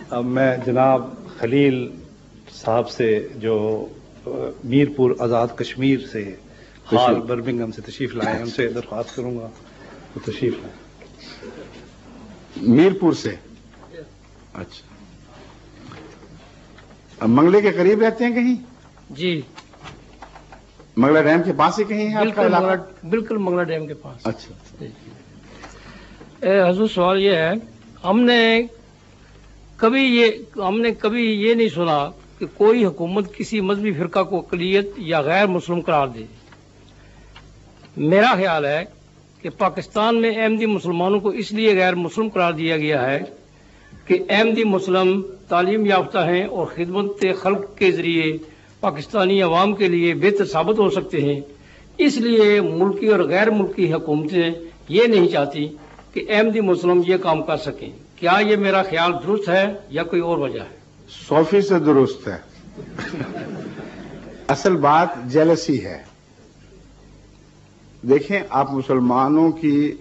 اب میں جناب خلیل صاحب سے جو میرپور آزاد کشمیر سے حال برمنگھم سے تشریف لائے ہیں ان سے درخواست کروں گا وہ تشریف لائیں. میرپور سے؟ اچھا. منگلے کے قریب رہتے ہیں کہیں؟ جی منگلا ڈیم کے پاس ہی کہیں ہے آپ کا علاقہ؟ بالکل منگلا ڈیم کے پاس. اچھا. حضور سوال یہ ہے ہم نے کبھی یہ نہیں سنا کہ کوئی حکومت کسی مذہبی فرقہ کو اقلیت یا غیر مسلم قرار دے. میرا خیال ہے کہ پاکستان میں احمدی مسلمانوں کو اس لیے غیر مسلم قرار دیا گیا ہے کہ احمدی مسلم تعلیم یافتہ ہیں اور خدمت خلق کے ذریعے پاکستانی عوام کے لیے بہتر ثابت ہو سکتے ہیں. اس لیے ملکی اور غیر ملکی حکومتیں یہ نہیں چاہتی کہ احمدی مسلم یہ کام کر سکیں. کیا یہ میرا خیال درست ہے یا کوئی اور وجہ ہے؟ 100% درست ہے. اصل بات جیلسی ہے. دیکھیں آپ مسلمانوں کی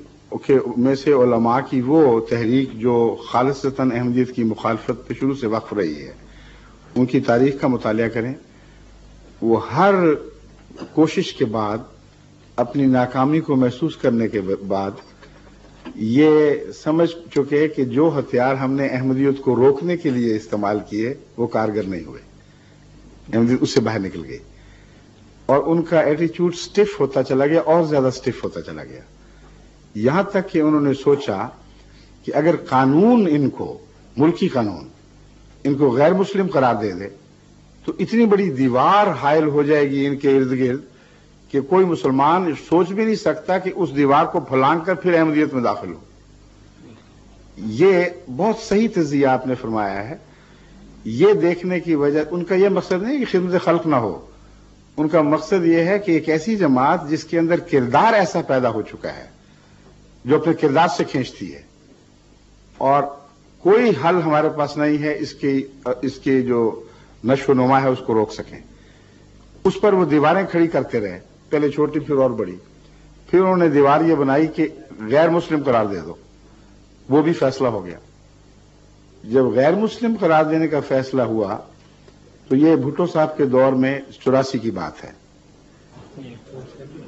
میں سے علماء کی وہ تحریک جو خالصتاً احمدیت کی مخالفت پہ شروع سے وقف رہی ہے ان کی تاریخ کا مطالعہ کریں. وہ ہر کوشش کے بعد اپنی ناکامی کو محسوس کرنے کے بعد یہ سمجھ چکے کہ جو ہتھیار ہم نے احمدیت کو روکنے کے لیے استعمال کیے وہ کارگر نہیں ہوئے. احمدیت اس سے باہر نکل گئی اور ان کا ایٹیچیوڈ سٹف ہوتا چلا گیا اور زیادہ سٹف ہوتا چلا گیا. یہاں تک کہ انہوں نے سوچا کہ اگر قانون ان کو ملکی قانون ان کو غیر مسلم قرار دے دے تو اتنی بڑی دیوار حائل ہو جائے گی ان کے ارد گرد کہ کوئی مسلمان سوچ بھی نہیں سکتا کہ اس دیوار کو پھلانگ کر پھر احمدیت میں داخل ہو. یہ بہت صحیح تجزیہ آپ نے فرمایا ہے. یہ دیکھنے کی وجہ ان کا یہ مقصد نہیں کہ خدمت خلق نہ ہو. ان کا مقصد یہ ہے کہ ایک ایسی جماعت جس کے اندر کردار ایسا پیدا ہو چکا ہے جو اپنے کردار سے کھینچتی ہے اور کوئی حل ہمارے پاس نہیں ہے اس کی جو نشو و نما ہے اس کو روک سکیں. اس پر وہ دیواریں کھڑی کرتے رہے, پہلے چھوٹی پھر اور بڑی. پھر انہوں نے دیوار یہ بنائی کہ غیر مسلم قرار دے دو. وہ بھی فیصلہ ہو گیا. جب غیر مسلم قرار دینے کا فیصلہ ہوا تو یہ بھٹو صاحب کے دور میں 84 کی بات ہے.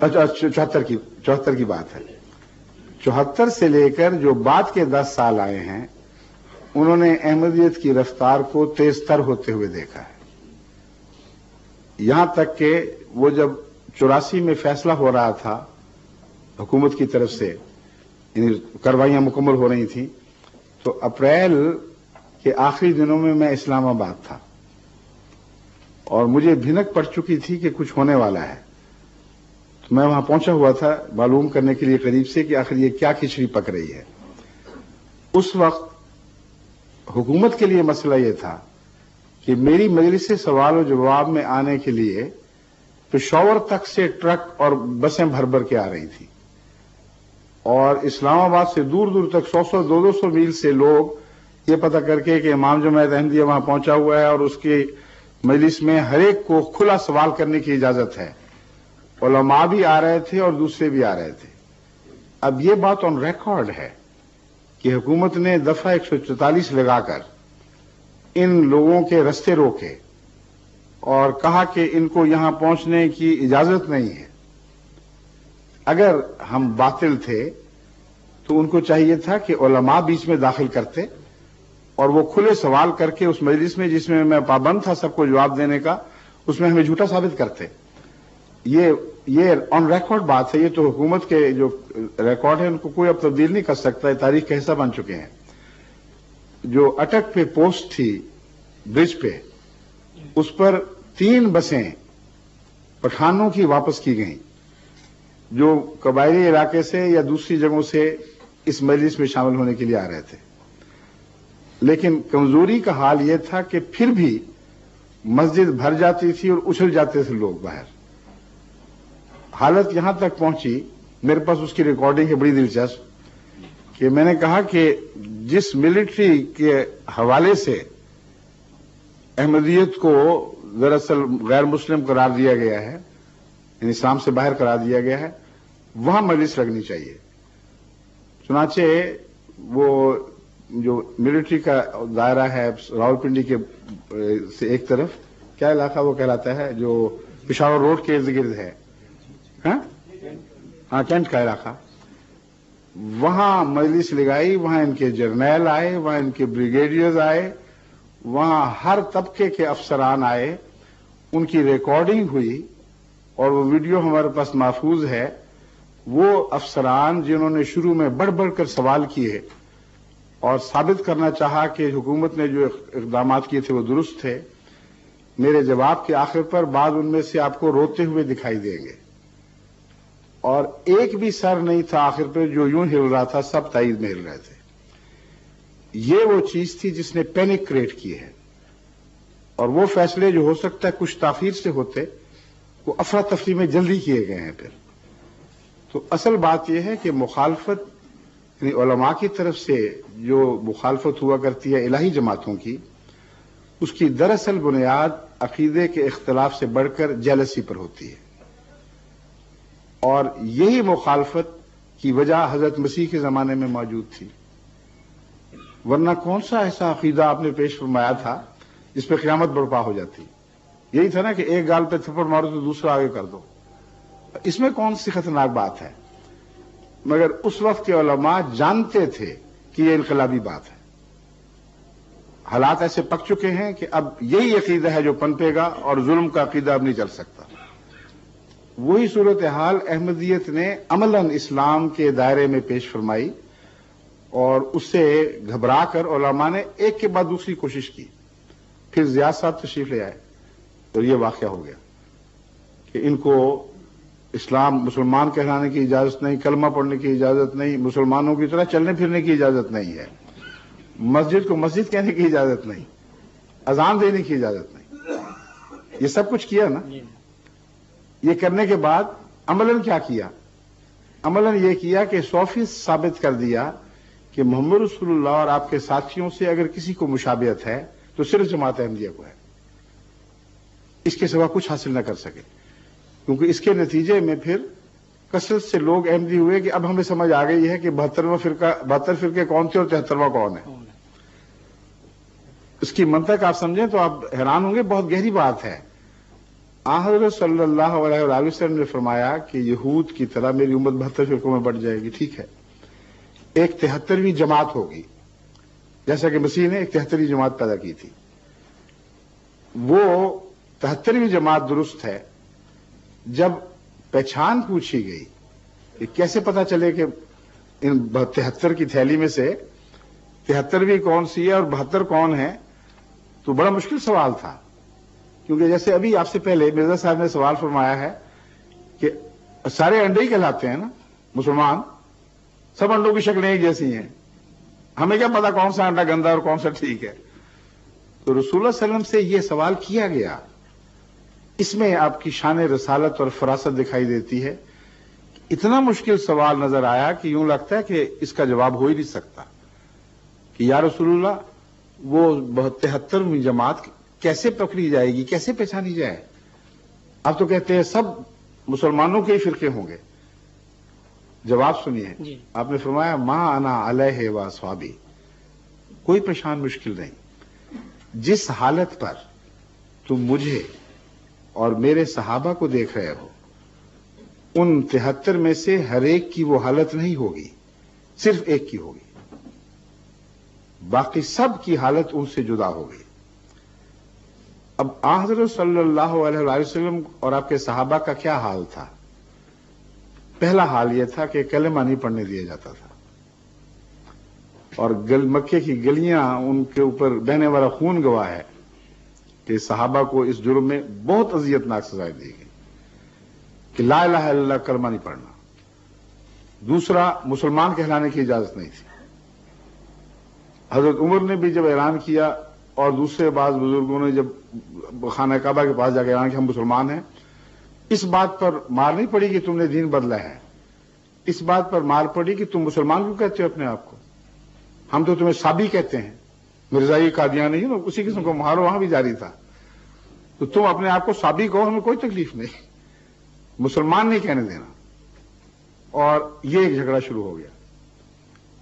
اچھا 74 کی بات ہے. 74 سے لے کر جو بعد کے 10 سال آئے ہیں انہوں نے احمدیت کی رفتار کو تیز تر ہوتے ہوئے دیکھا ہے. یہاں تک کہ وہ جب 84 میں فیصلہ ہو رہا تھا حکومت کی طرف سے یعنی کارروائیاں مکمل ہو رہی تھیں تو اپریل کے آخری دنوں میں میں اسلام آباد تھا اور مجھے بھنک پڑ چکی تھی کہ کچھ ہونے والا ہے. تو میں وہاں پہنچا ہوا تھا معلوم کرنے کے لیے قریب سے کہ آخر یہ کیا کھچڑی پک رہی ہے. اس وقت حکومت کے لیے مسئلہ یہ تھا کہ میری مجلس سے سوال و جواب میں آنے کے لیے پشاور تک سے ٹرک اور بسیں بھر بھر کے آ رہی تھیں اور اسلام آباد سے دور دور تک 100 200 میل سے لوگ یہ پتہ کر کے کہ امام جماعت احمدیہ وہاں پہنچا ہوا ہے اور اس کی مجلس میں ہر ایک کو کھلا سوال کرنے کی اجازت ہے. علماء بھی آ رہے تھے اور دوسرے بھی آ رہے تھے. اب یہ بات آن ریکارڈ ہے کہ حکومت نے دفعہ 144 لگا کر ان لوگوں کے رستے روکے اور کہا کہ ان کو یہاں پہنچنے کی اجازت نہیں ہے. اگر ہم باطل تھے تو ان کو چاہیے تھا کہ علماء بیچ میں داخل کرتے اور وہ کھلے سوال کر کے اس مجلس میں جس میں میں پابند تھا سب کو جواب دینے کا اس میں ہمیں جھوٹا ثابت کرتے. یہ آن ریکارڈ بات ہے. یہ تو حکومت کے جو ریکارڈ ہے ان کو کوئی اب تبدیل نہیں کر سکتا ہے. تاریخ کا حصہ بن چکے ہیں. جو اٹک پہ پوسٹ تھی برج پہ اس پر 3 بسیں پٹھانوں کی واپس کی گئیں جو قبائلی علاقے سے یا دوسری جگہوں سے اس مجلس میں شامل ہونے کے لیے آ رہے تھے. لیکن کمزوری کا حال یہ تھا کہ پھر بھی مسجد بھر جاتی تھی اور اچھل جاتے تھے لوگ باہر. حالت یہاں تک پہنچی, میرے پاس اس کی ریکارڈنگ ہے بڑی دلچسپ, کہ میں نے کہا کہ جس ملٹری کے حوالے سے احمدیت کو دراصل غیر مسلم قرار دیا گیا ہے یعنی اسلام سے باہر قرار دیا گیا ہے وہاں مجلس لگنی چاہیے. چنانچہ وہ جو ملٹری کا دائرہ ہے راولپنڈی کے سے ایک طرف، کیا علاقہ وہ کہلاتا ہے جو پشاور روڈ کے ارد گرد ہے، ہاں کینٹ کا علاقہ، وہاں مجلس لگائی، وہاں ان کے جرنیل آئے، وہاں ان کے بریگیڈیئرز آئے، وہاں ہر طبقے کے افسران آئے، ان کی ریکارڈنگ ہوئی اور وہ ویڈیو ہمارے پاس محفوظ ہے۔ وہ افسران جنہوں نے شروع میں بڑھ بڑھ کر سوال کیے اور ثابت کرنا چاہا کہ حکومت نے جو اقدامات کیے تھے وہ درست تھے، میرے جواب کے آخر پر بعض ان میں سے آپ کو روتے ہوئے دکھائی دیں گے، اور ایک بھی سر نہیں تھا آخر پہ جو یوں ہل رہا تھا، سب تائید میں ہل رہے تھے۔ یہ وہ چیز تھی جس نے پینک کریٹ کی ہے، اور وہ فیصلے جو ہو سکتا ہے کچھ تاخیر سے ہوتے، وہ افراتفری میں جلدی کیے گئے ہیں۔ پھر تو اصل بات یہ ہے کہ مخالفت، یعنی علماء کی طرف سے جو مخالفت ہوا کرتی ہے الہی جماعتوں کی، اس کی دراصل بنیاد عقیدے کے اختلاف سے بڑھ کر جیلسی پر ہوتی ہے، اور یہی مخالفت کی وجہ حضرت مسیح کے زمانے میں موجود تھی، ورنہ کون سا ایسا عقیدہ آپ نے پیش فرمایا تھا جس پہ قیامت برپا ہو جاتی؟ یہی تھا نا کہ ایک گال پہ تھپڑ مارو تو دوسرا آگے کر دو، اس میں کون سی خطرناک بات ہے؟ مگر اس وقت کے علماء جانتے تھے کہ یہ انقلابی بات ہے، حالات ایسے پک چکے ہیں کہ اب یہی عقیدہ ہے جو پنپے گا، اور ظلم کا عقیدہ اب نہیں چل سکتا۔ وہی صورتحال احمدیت نے عملاً اسلام کے دائرے میں پیش فرمائی، اور اس سے گھبرا کر علماء نے ایک کے بعد دوسری کوشش کی۔ پھر زیاد صاحب تشریف لے آئے اور یہ واقعہ ہو گیا کہ ان کو اسلام مسلمان کہلانے کی اجازت نہیں، کلمہ پڑھنے کی اجازت نہیں، مسلمانوں کی طرح چلنے پھرنے کی اجازت نہیں ہے، مسجد کو مسجد کہنے کی اجازت نہیں، اذان دینے کی اجازت نہیں، یہ سب کچھ کیا نا۔ یہ کرنے کے بعد عملاً کیا کیا؟ عملاً یہ کیا کہ 100% ثابت کر دیا کہ محمد رسول اللہ اور آپ کے ساتھیوں سے اگر کسی کو مشابہت ہے تو صرف جماعت احمدیہ کو ہے، اس کے سوا کچھ حاصل نہ کر سکے، کیونکہ اس کے نتیجے میں پھر کثرت سے لوگ احمدی ہوئے کہ اب ہمیں سمجھ آ گئی ہے کہ 72 فرقے کون تھے اور 73واں کون ہے۔ اس کی منطق آپ سمجھیں تو آپ حیران ہوں گے، بہت گہری بات ہے۔ حضرت صلی اللہ علیہ وآلہ وسلم نے فرمایا کہ یہود کی طرح میری امت 72 فرقوں میں بٹ جائے گی، ٹھیک ہے، ایک 73ویں جماعت ہوگی، جیسا کہ مسیح نے ایک 73ویں جماعت پیدا کی تھی۔ وہ 73ویں جماعت درست ہے۔ جب پہچان پوچھی گئی کہ کیسے پتا چلے کہ ان 73 کی تھیلی میں سے 73ویں کون سی ہے اور 72 کون ہے، تو بڑا مشکل سوال تھا، کیونکہ جیسے ابھی آپ سے پہلے مرزا صاحب نے سوال فرمایا ہے کہ سارے انڈے ہی کہلاتے ہیں نا مسلمان، سب انڈوں کی شکلیں ایک جیسی ہیں، ہمیں کیا پتا کون سا انڈا گندا اور کون سا ٹھیک ہے؟ تو رسول اللہ صلی اللہ علیہ وسلم سے یہ سوال کیا گیا۔ اس میں آپ کی شان رسالت اور فراست دکھائی دیتی ہے۔ اتنا مشکل سوال نظر آیا کہ یوں لگتا ہے کہ اس کا جواب ہو ہی نہیں سکتا کہ یا رسول اللہ وہ 73ویں جماعت کیسے پکڑی جائے گی، کیسے پہچانی جائے؟ آپ تو کہتے ہیں سب مسلمانوں کے ہی فرقے ہوں گے۔ جواب سنیے، آپ نے فرمایا ما انا علیہ و اصحابی، کوئی پہچان مشکل نہیں۔ جس حالت پر تم مجھے اور میرے صحابہ کو دیکھ رہے ہو، ان 73 میں سے ہر ایک کی وہ حالت نہیں ہوگی، صرف ایک کی ہوگی، باقی سب کی حالت ان سے جدا ہوگی۔ اب حضرت صلی اللہ علیہ وآلہ وسلم اور آپ کے صحابہ کا کیا حال تھا؟ پہلا حال یہ تھا کہ کلمہ نہیں پڑھنے دیا جاتا تھا، اور مکے کی گلیاں ان کے اوپر بہنے والا خون گواہ ہے کہ صحابہ کو اس جرم میں بہت اذیتناک سزائیں دی گئی کہ لا الہ الا اللہ کلمہ نہیں پڑھنا۔ دوسرا، مسلمان کہلانے کی اجازت نہیں تھی۔ حضرت عمر نے بھی جب اعلان کیا اور دوسرے بعض بزرگوں نے جب خانہ کعبہ کے پاس جا کے اعلان کیا ہم مسلمان ہیں، اس بات پر مار نہیں پڑی کہ تم نے دین بدلا ہے، اس بات پر مار پڑی کہ تم مسلمان کیوں کہتے ہو اپنے آپ کو؟ ہم تو تمہیں صابی کہتے ہیں، مرزائی قادیانی نا اسی قسم کو مہارو وہاں بھی جاری تھا، تو تم اپنے آپ کو صابی کہو، ہمیں کوئی تکلیف نہیں، مسلمان نہیں کہنے دینا۔ اور یہ ایک جھگڑا شروع ہو گیا۔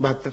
72।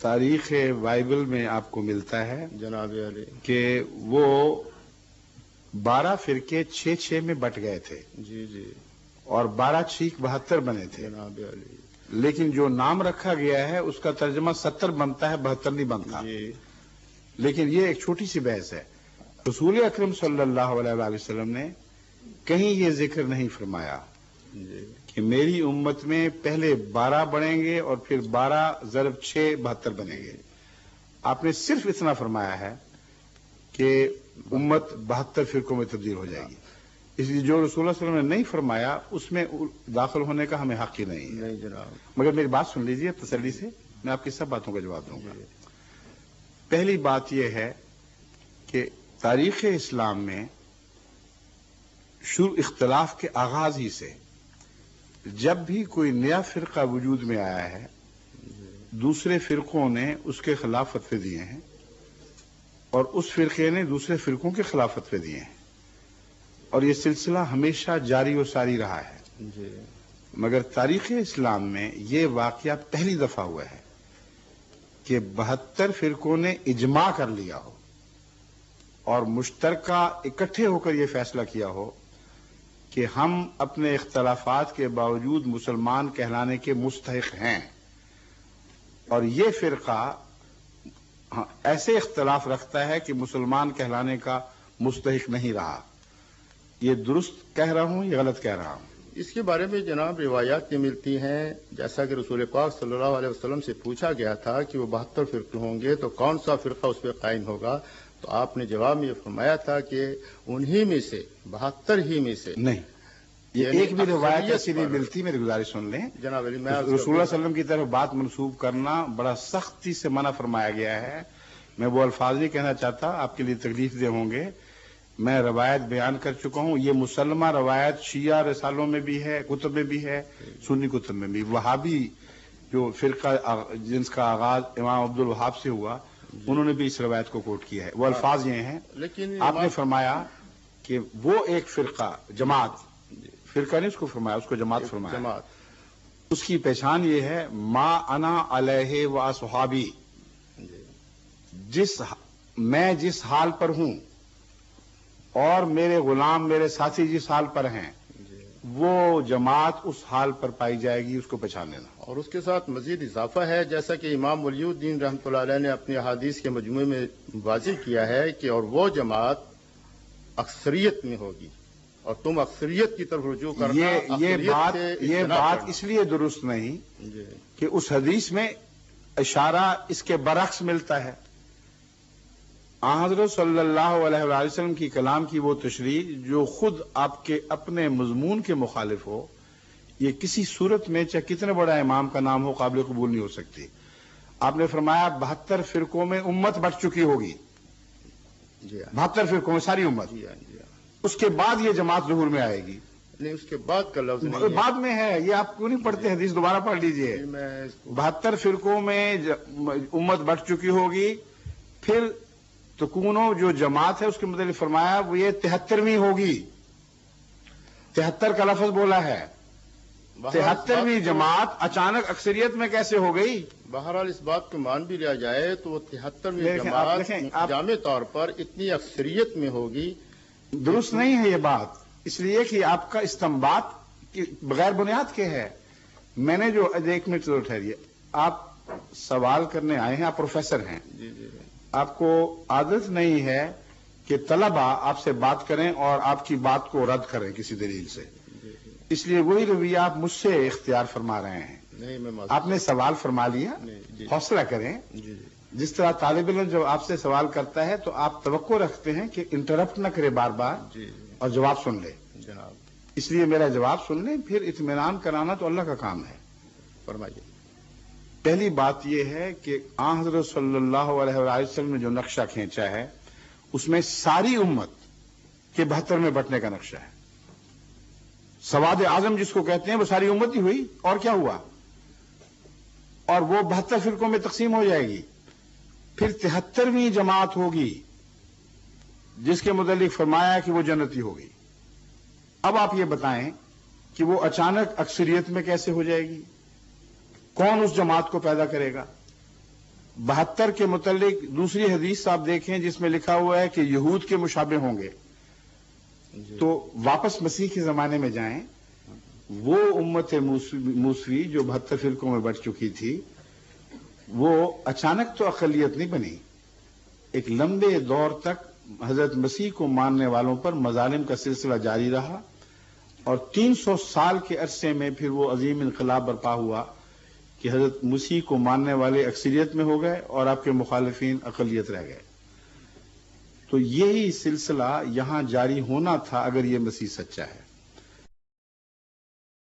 تاریخ بائبل میں آپ کو ملتا ہے جناب علی کہ وہ 12 فرقے 6 میں بٹ گئے تھے جی جی اور 12 6 72 بنے تھے، جناب علی لیکن جو نام رکھا گیا ہے اس کا ترجمہ 70 بنتا ہے، 72 نہیں بنتا۔ جی لیکن یہ ایک چھوٹی سی بحث ہے۔ رسول اکرم صلی اللہ علیہ وآلہ وسلم نے کہیں یہ ذکر نہیں فرمایا جی کہ میری امت میں پہلے 12 بڑھیں گے اور پھر 12 ضرب 6 72 بنیں گے۔ آپ نے صرف اتنا فرمایا ہے کہ امت 72 فرقوں میں تبدیل ہو جائے گی۔ اس لیے جو رسول اللہ صلی اللہ علیہ وسلم نے نہیں فرمایا اس میں داخل ہونے کا ہمیں حق ہی نہیں ہے۔ نہیں جناب مگر میری بات سن لیجیے تسلی سے، میں آپ کی سب باتوں کا جواب دوں گا۔ پہلی بات یہ ہے کہ تاریخ اسلام میں شروع اختلاف کے آغاز ہی سے جب بھی کوئی نیا فرقہ وجود میں آیا ہے دوسرے فرقوں نے اس کے خلاف فتوے دیے ہیں اور اس فرقے نے دوسرے فرقوں کے خلاف فتوے دیے ہیں، اور یہ سلسلہ ہمیشہ جاری و ساری رہا ہے۔ جی مگر تاریخ اسلام میں یہ واقعہ پہلی دفعہ ہوا ہے کہ 72 فرقوں نے اجماع کر لیا ہو اور مشترکہ اکٹھے ہو کر یہ فیصلہ کیا ہو کہ ہم اپنے اختلافات کے باوجود مسلمان کہلانے کے مستحق ہیں، اور یہ فرقہ ایسے اختلاف رکھتا ہے کہ مسلمان کہلانے کا مستحق نہیں رہا۔ یہ درست کہہ رہا ہوں یا غلط کہہ رہا ہوں؟ اس کے بارے میں جناب روایات یہ ملتی ہیں، جیسا کہ رسول پاک صلی اللہ علیہ وسلم سے پوچھا گیا تھا کہ وہ 72 فرقے ہوں گے تو کون سا فرقہ اس پہ قائم ہوگا، تو آپ نے جواب میں یہ فرمایا تھا کہ انہی میں سے 72 ہی میں سے نہیں، یہ یعنی ایک بھی روایت اکثریت ایسی نہیں پر- ملتی، میری گزارش سن لیں۔ جناب علی میں رسول اللہ صلی اللہ علیہ وسلم کی طرف بات منسوب کرنا بڑا سختی سے منع فرمایا گیا ہے۔ میں وہ الفاظ نہیں کہنا چاہتا، آپ کے لیے تکلیف دہ ہوں گے۔ میں روایت بیان کر چکا ہوں، یہ مسلمہ روایت شیعہ رسالوں میں بھی ہے، کتب میں بھی ہے، سنی کتب میں بھی۔ وہابی جو فرقہ جس کا آغاز امام عبد الوہاب سے ہوا، انہوں نے بھی اس روایت کو کوٹ کیا ہے۔ وہ الفاظ یہ ہیں، لیکن آپ نے فرمایا کہ وہ ایک فرقہ جماعت، فرقہ نہیں اس کو فرمایا، اس کو جماعت فرمایا۔ جماعت اس کی پہچان یہ ہے ما انا علیہ و اصحابی، میں جس حال پر ہوں اور میرے غلام میرے ساتھی جس حال پر ہیں وہ جماعت اس حال پر پائی جائے گی، اس کو پہچان لینا۔ اور اس کے ساتھ مزید اضافہ ہے، جیسا کہ امام ولی الدین رحمۃ اللہ علیہ نے اپنی احادیث کے مجموعے میں واضح کیا ہے کہ اور وہ جماعت اکثریت میں ہوگی، اور تم اکثریت کی طرف رجوع کرنا، یہ اکثریت بات سے یہ اجتناب بات کرنا۔ اس لیے درست نہیں جی کہ اس حدیث میں اشارہ اس کے برعکس ملتا ہے۔ حضرت صلی اللہ علیہ وآلہ وسلم کی کلام کی وہ تشریح جو خود آپ کے اپنے مضمون کے مخالف ہو، یہ کسی صورت میں چاہے کتنے بڑا امام کا نام ہو قابل قبول نہیں ہو سکتی۔ آپ نے فرمایا 72 فرقوں میں امت بٹ چکی ہوگی، جی ہاں 72 فرقوں میں ساری امت، جی ہاں جی ہاں اس کے بعد یہ جماعت ظہور میں آئے گی۔ نہیں، اس کے بعد کا لفظ نہیں ہے۔ بعد میں ہے، یہ آپ کیوں نہیں پڑھتے؟ حدیث دوبارہ پڑھ لیجئے۔ جی، میں اس کو 72 فرقوں میں امت بٹ چکی ہوگی، پھر تکونو جو جماعت ہے اس کے متعلق فرمایا وہ یہ 73ویں ہوگی۔ 73 کا لفظ بولا ہے، 73ویں جماعت اچانک اکثریت میں کیسے ہو گئی؟ بہرحال اس بات کو مان بھی لیا جائے تو وہ 73ویں دیکھیں، جماعت آپ جامع طور پر اتنی اکثریت میں ہوگی۔ درست نہیں ہے یہ بات، اس لیے کہ آپ کا استنباط بغیر بنیاد کے ہے۔ میں نے جو 1 منٹ ضرور ٹھہریے، آپ سوال کرنے آئے ہیں، آپ پروفیسر ہیں، جی جی آپ کو عادت نہیں ہے کہ طلبہ آپ سے بات کریں اور آپ کی بات کو رد کریں کسی دلیل سے، اس لیے وہی رویہ آپ مجھ سے اختیار فرما رہے ہیں۔ نہیں، میں معذرت- آپ نے سوال فرما لیا، نہیں، جی حوصلہ کریں۔ جی جی جس طرح طالب علم جب آپ سے سوال کرتا ہے تو آپ توقع رکھتے ہیں کہ انٹرپٹ نہ کرے بار بار جی اور جواب سن لے، جناب اس لیے میرا جواب سن لیں، پھر اطمینان کرانا تو اللہ کا کام ہے۔ فرمائیے۔ پہلی بات یہ ہے کہ آن حضرت صلی اللہ علیہ وآلہ وسلم نے جو نقشہ کھینچا ہے اس میں ساری امت کے 72 میں بٹنے کا نقشہ ہے۔ سواد اعظم جس کو کہتے ہیں وہ ساری امت ہی ہوئی، اور کیا ہوا؟ اور وہ 72 فرقوں میں تقسیم ہو جائے گی، پھر 73ویں جماعت ہوگی جس کے متعلق فرمایا کہ وہ جنتی ہوگی۔ اب آپ یہ بتائیں کہ وہ اچانک اکثریت میں کیسے ہو جائے گی؟ کون اس جماعت کو پیدا کرے گا؟ 72 کے متعلق دوسری حدیث آپ دیکھیں جس میں لکھا ہوا ہے کہ یہود کے مشابہ ہوں گے. تو واپس مسیح کے زمانے میں جائیں. وہ امت موسوی جو 72 فرقوں میں بٹ چکی تھی وہ اچانک تو اقلیت نہیں بنی. ایک لمبے دور تک حضرت مسیح کو ماننے والوں پر مظالم کا سلسلہ جاری رہا اور 300 سال کے عرصے میں پھر وہ عظیم انقلاب برپا ہوا کہ حضرت مسیح کو ماننے والے اکثریت میں ہو گئے اور آپ کے مخالفین اقلیت رہ گئے. تو یہی سلسلہ یہاں جاری ہونا تھا اگر یہ مسیح سچا ہے.